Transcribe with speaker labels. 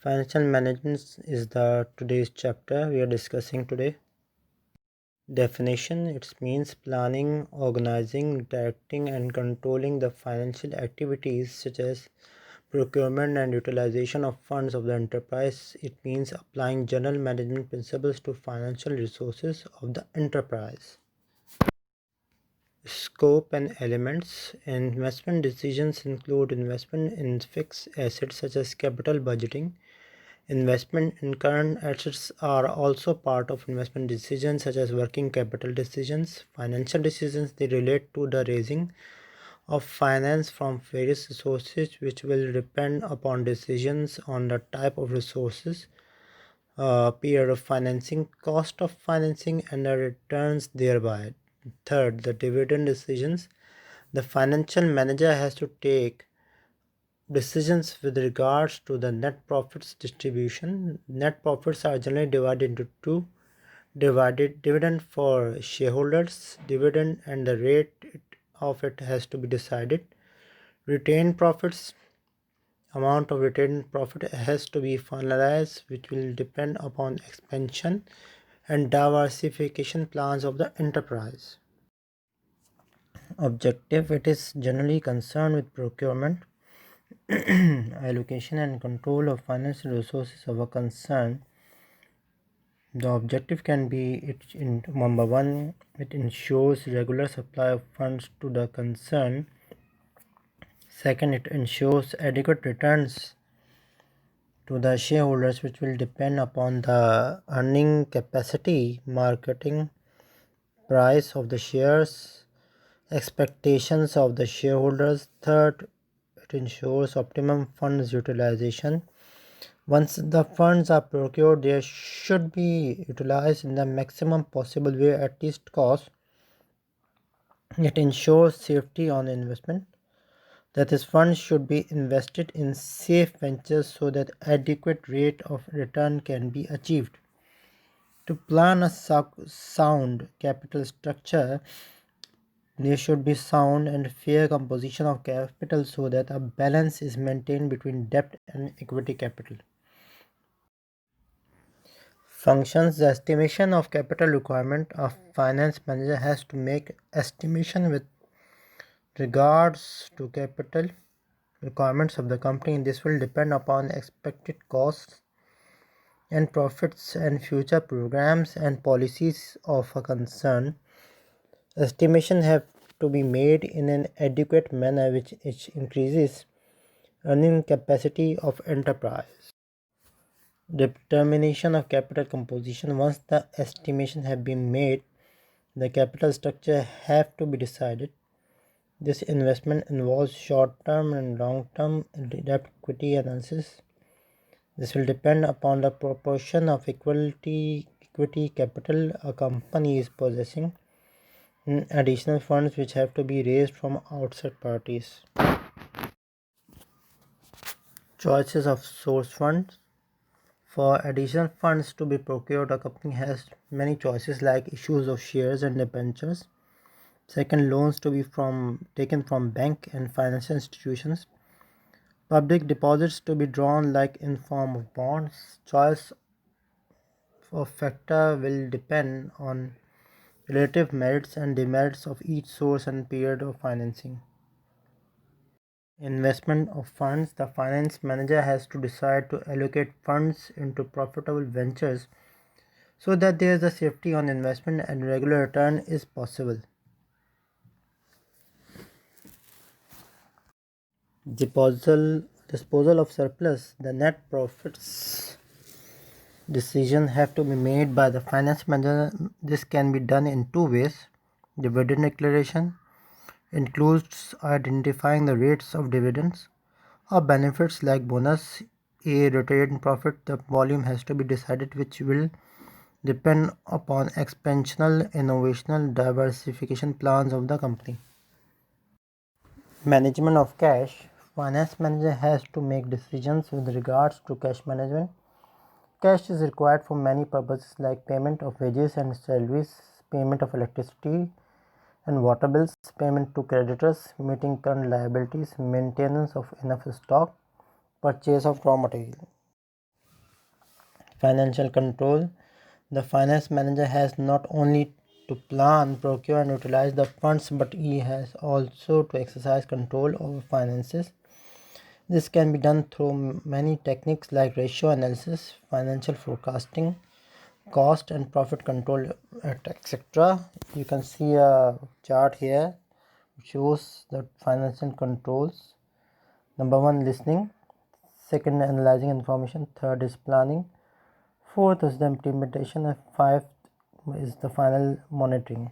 Speaker 1: Financial management is the today's chapter we are discussing today. Definition: it means planning, organizing, directing, and controlling the financial activities such as procurement and utilization of funds of the enterprise. It means applying general management principles to financial resources of the enterprise. Scope and elements: investment decisions include investment in fixed assets such as capital budgeting. Investment in current assets are also part of investment decisions such as working capital decisions. Financial decisions, they relate to the raising of finance from various resources, which will depend upon decisions on the type of resources, period of financing, cost of financing, and the returns thereby. Third, the dividend decisions. The financial manager has to take decisions with regards to the net profits distribution. Net profits are generally divided into two: divided dividend for shareholders, dividend and the rate of it has to be decided. Retained profits, amount of retained profit has to be finalized, which will depend upon expansion and diversification plans of the enterprise. Objective: it is generally concerned with procurement, allocation and control of financial resources of a concern. The objective can be number one, it ensures regular supply of funds to the concern. Second, it ensures adequate returns to the shareholders, which will depend upon the earning capacity, marketing price of the shares, expectations of the shareholders. Third, it ensures optimum funds utilization. Once the funds are procured, they should be utilized in the maximum possible way at least cost. It ensures safety on investment, that is, funds should be invested in safe ventures so that adequate rate of return can be achieved. To plan a sound capital structure, there should be sound and fair composition of capital so that a balance is maintained between debt and equity capital. Functions: the estimation of capital requirement. A finance manager has to make estimation with regards to capital requirements of the company. This will depend upon expected costs and profits and future programs and policies of a concern. Estimation have to be made in an adequate manner which increases earning capacity of enterprise. Determination of capital composition. Once the estimation have been made, the capital structure have to be decided. This investment involves short-term and long-term debt equity analysis. This will depend upon the proportion of equity capital a company is possessing, additional funds which have to be raised from outside parties. Choices of source funds. For additional funds to be procured, a company has many choices like issues of shares and debentures. Second, loans to be taken from bank and financial institutions. Public deposits to be drawn like in form of bonds. Choice of factor will depend on relative merits and demerits of each source and period of financing. Investment of funds. The finance manager has to decide to allocate funds into profitable ventures so that there is a safety on investment and regular return is possible. Disposal of surplus. The net profits decision have to be made by the finance manager. This can be done in two ways. Dividend declaration includes identifying the rates of dividends or benefits like bonus, a retained profit. The volume has to be decided, which will depend upon expansional, innovational, diversification plans of the company. Management of cash. Finance manager has to make decisions with regards to cash management. Cash is required for many purposes like payment of wages and salaries, payment of electricity and water bills, payment to creditors, meeting current liabilities, maintenance of enough stock, purchase of raw material. Financial control. The finance manager has not only to plan, procure, and utilize the funds, but he has also to exercise control over finances. This can be done through many techniques like ratio analysis, financial forecasting, cost and profit control, etc. You can see a chart here which shows the financial controls. Number one, listening. Second, analyzing information. Third is planning. Fourth is the implementation, and fifth is the final monitoring.